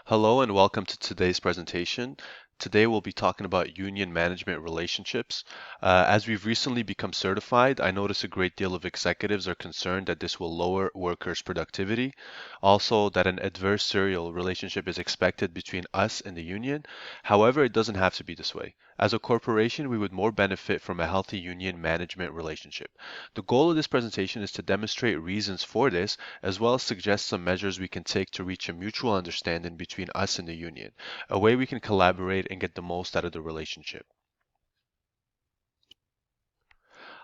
Hello and welcome to today's presentation. Today we'll be talking about union management relationships. As we've recently become certified, I notice a great deal of executives are concerned that this will lower workers' productivity. Also, that an adversarial relationship is expected between us and the union. However, it doesn't have to be this way. As a corporation, we would more benefit from a healthy union management relationship. The goal of this presentation is to demonstrate reasons for this as well as suggest some measures we can take to reach a mutual understanding between us and the union, a way we can collaborate and get the most out of the relationship.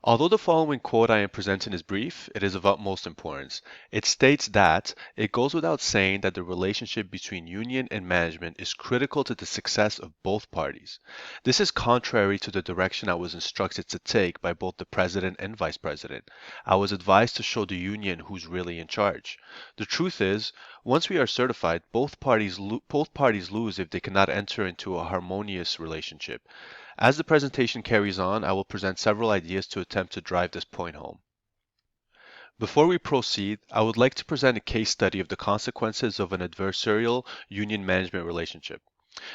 Although the following quote I am presenting is brief, it is of utmost importance. It states that it goes without saying that the relationship between union and management is critical to the success of both parties. This is contrary to the direction I was instructed to take by both the president and vice president. I was advised to show the union who's really in charge. The truth is, once we are certified, both parties lose if they cannot enter into a harmonious relationship. As the presentation carries on, I will present several ideas to attempt to drive this point home. Before we proceed, I would like to present a case study of the consequences of an adversarial union management relationship.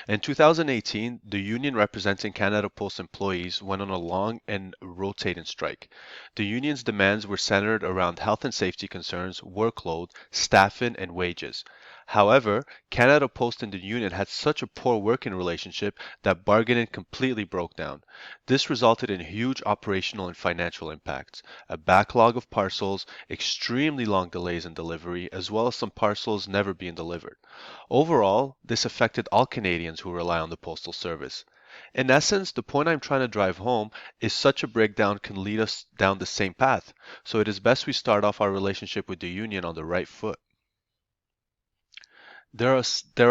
In 2018, the union representing Canada Post employees went on a long and rotating strike. The union's demands were centered around health and safety concerns, workload, staffing, and wages. However, Canada Post and the union had such a poor working relationship that bargaining completely broke down. This resulted in huge operational and financial impacts, a backlog of parcels, extremely long delays in delivery, as well as some parcels never being delivered. Overall, this affected all Canadians who rely on the Postal Service. In essence, the point I'm trying to drive home is such a breakdown can lead us down the same path, so it is best we start off our relationship with the union on the right foot. There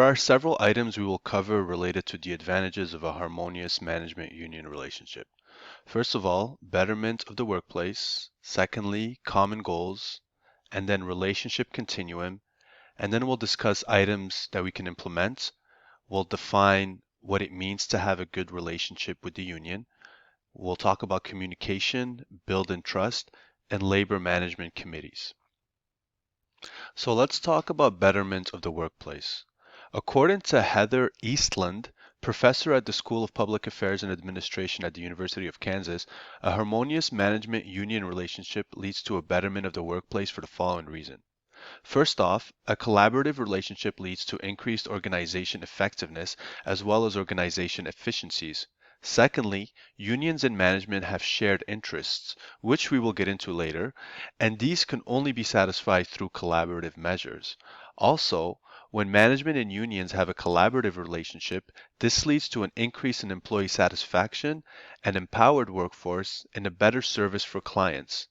are several items we will cover related to the advantages of a harmonious management union relationship. First of all, betterment of the workplace. Secondly, common goals. And then relationship continuum. And then we'll discuss items that we can implement. We'll define what it means to have a good relationship with the union. We'll talk about communication, building trust, and labor management committees. So let's talk about betterment of the workplace. According to Heather Eastland, professor at the School of Public Affairs and Administration at the University of Kansas, a harmonious management union relationship leads to a betterment of the workplace for the following reason. First off, a collaborative relationship leads to increased organization effectiveness as well as organization efficiencies. Secondly, unions and management have shared interests, which we will get into later, and these can only be satisfied through collaborative measures. Also, when management and unions have a collaborative relationship, this leads to an increase in employee satisfaction, an empowered workforce, and a better service for clients.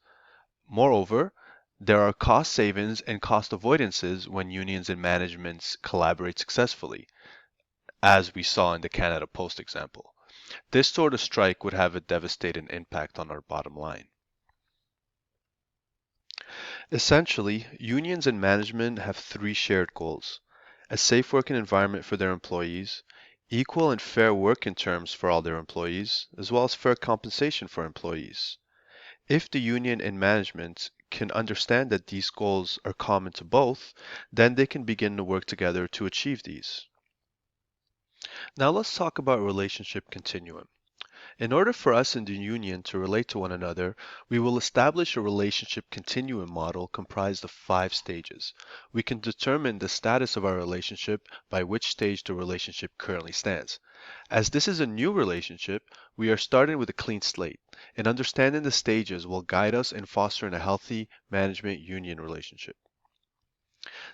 Moreover, there are cost savings and cost avoidances when unions and managements collaborate successfully, as we saw in the Canada Post example. This sort of strike would have a devastating impact on our bottom line. Essentially, unions and management have three shared goals: a safe working environment for their employees, equal and fair working terms for all their employees, as well as fair compensation for employees. If the union and management can understand that these goals are common to both, then they can begin to work together to achieve these. Now let's talk about relationship continuum. In order for us in the union to relate to one another, we will establish a relationship continuum model comprised of 5 stages. We can determine the status of our relationship by which stage the relationship currently stands. As this is a new relationship, we are starting with a clean slate, and understanding the stages will guide us in fostering a healthy management union relationship.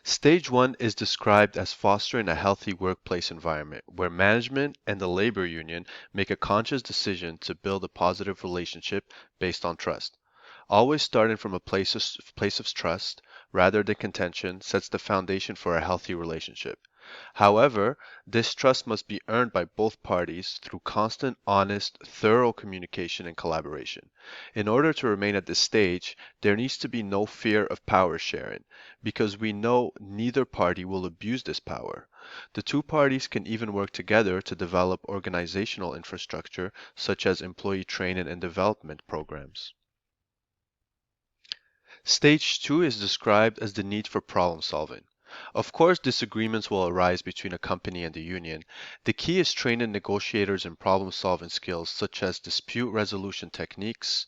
Stage one is described as fostering a healthy workplace environment where management and the labor union make a conscious decision to build a positive relationship based on trust. Always starting from a place of trust rather than contention sets the foundation for a healthy relationship. However, this trust must be earned by both parties through constant, honest, thorough communication and collaboration. In order to remain at this stage, there needs to be no fear of power sharing, because we know neither party will abuse this power. The two parties can even work together to develop organizational infrastructure such as employee training and development programs. Stage two is described as the need for problem solving. Of course, disagreements will arise between a company and the union. The key is training negotiators in problem solving skills such as dispute resolution techniques,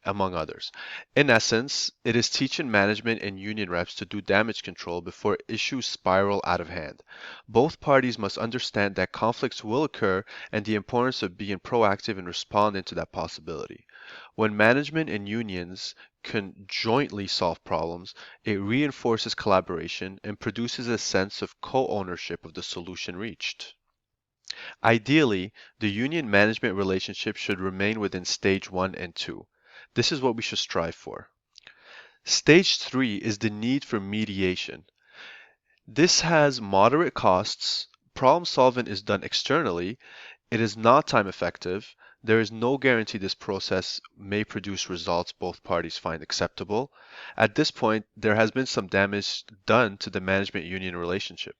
among others. In essence, it is teaching management and union reps to do damage control before issues spiral out of hand. Both parties must understand that conflicts will occur and the importance of being proactive in responding to that possibility. When management and unions can jointly solve problems, it reinforces collaboration and produces a sense of co ownership of the solution reached. Ideally, the union management relationship should remain within stage 1 and 2. This is what we should strive for. Stage 3 is the need for mediation. This has moderate costs. Problem solving is done externally. It is not time effective. There is no guarantee this process may produce results both parties find acceptable. At this point, there has been some damage done to the management union relationship.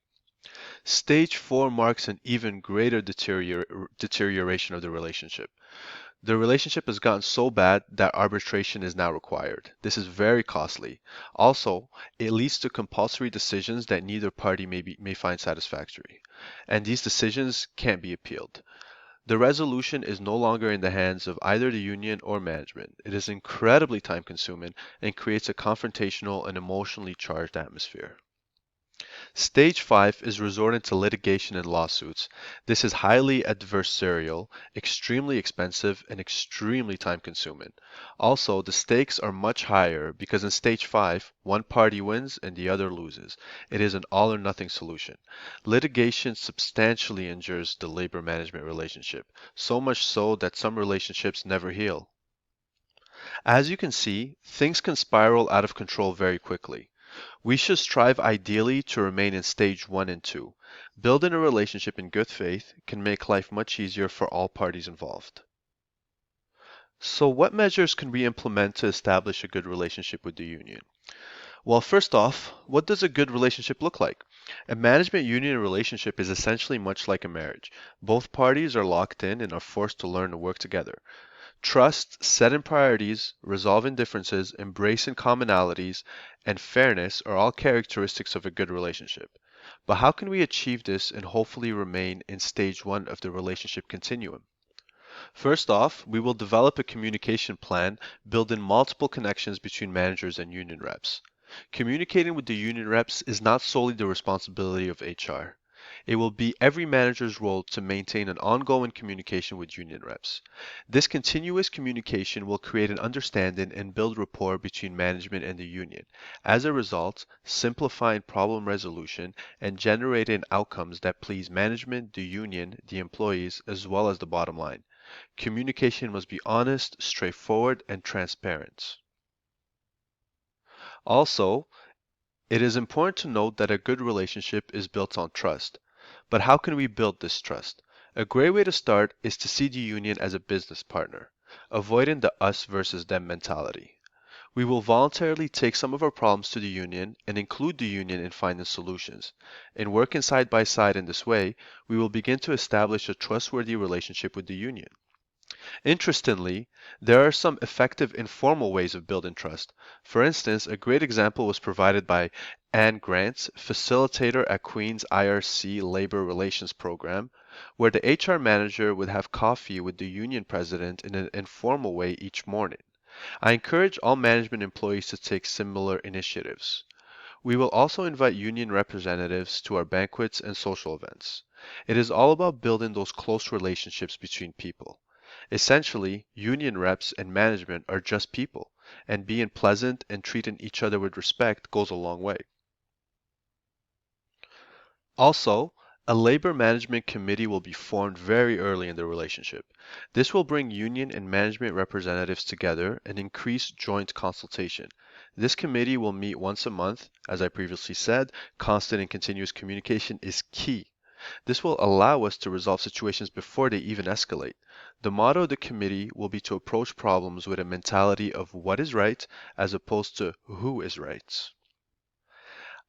Stage 4 marks an even greater deterioration of the relationship. The relationship has gotten so bad that arbitration is now required. This is very costly. Also, it leads to compulsory decisions that neither party may find satisfactory, and these decisions can't be appealed. The resolution is no longer in the hands of either the union or management. It is incredibly time consuming and creates a confrontational and emotionally charged atmosphere. Stage 5 is resorting to litigation and lawsuits. This is highly adversarial, extremely expensive, and extremely time consuming. Also, the stakes are much higher because in stage 5, one party wins and the other loses. It is an all or nothing solution. Litigation substantially injures the labor management relationship, so much so that some relationships never heal. As you can see, things can spiral out of control very quickly. We should strive ideally to remain in stage 1 and 2. Building a relationship in good faith can make life much easier for all parties involved. So, what measures can we implement to establish a good relationship with the union? Well, first off, what does a good relationship look like? A management union relationship is essentially much like a marriage. Both parties are locked in and are forced to learn to work together. Trust, setting priorities, resolving differences, embracing commonalities, and fairness are all characteristics of a good relationship. But how can we achieve this and hopefully remain in stage 1 of the relationship continuum? First off, we will develop a communication plan, building multiple connections between managers and union reps. Communicating with the union reps is not solely the responsibility of HR. It will be every manager's role to maintain an ongoing communication with union reps. This continuous communication will create an understanding and build rapport between management and the union. As a result, simplifying problem resolution and generating outcomes that please management, the union, the employees, as well as the bottom line. Communication must be honest, straightforward, and transparent. Also, it is important to note that a good relationship is built on trust. But how can we build this trust? A great way to start is to see the union as a business partner, avoiding the us versus them mentality. We will voluntarily take some of our problems to the union and include the union in finding solutions. In working side by side in this way, we will begin to establish a trustworthy relationship with the union. Interestingly, there are some effective informal ways of building trust. For instance, a great example was provided by Anne Grant, facilitator at Queen's IRC Labor Relations Program, where the HR manager would have coffee with the union president in an informal way each morning. I encourage all management employees to take similar initiatives. We will also invite union representatives to our banquets and social events. It is all about building those close relationships between people. Essentially, union reps and management are just people, and being pleasant and treating each other with respect goes a long way. Also, a labor management committee will be formed very early in the relationship. This will bring union and management representatives together and increase joint consultation. This committee will meet once a month. As I previously said, constant and continuous communication is key. This will allow us to resolve situations before they even escalate. The motto of the committee will be to approach problems with a mentality of what is right as opposed to who is right.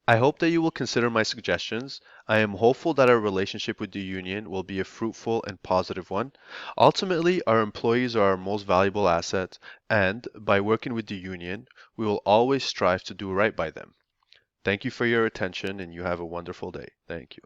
I hope that you will consider my suggestions. I am hopeful that our relationship with the union will be a fruitful and positive one. Ultimately, our employees are our most valuable asset, and by working with the union, we will always strive to do right by them. Thank you for your attention and you have a wonderful day. Thank you.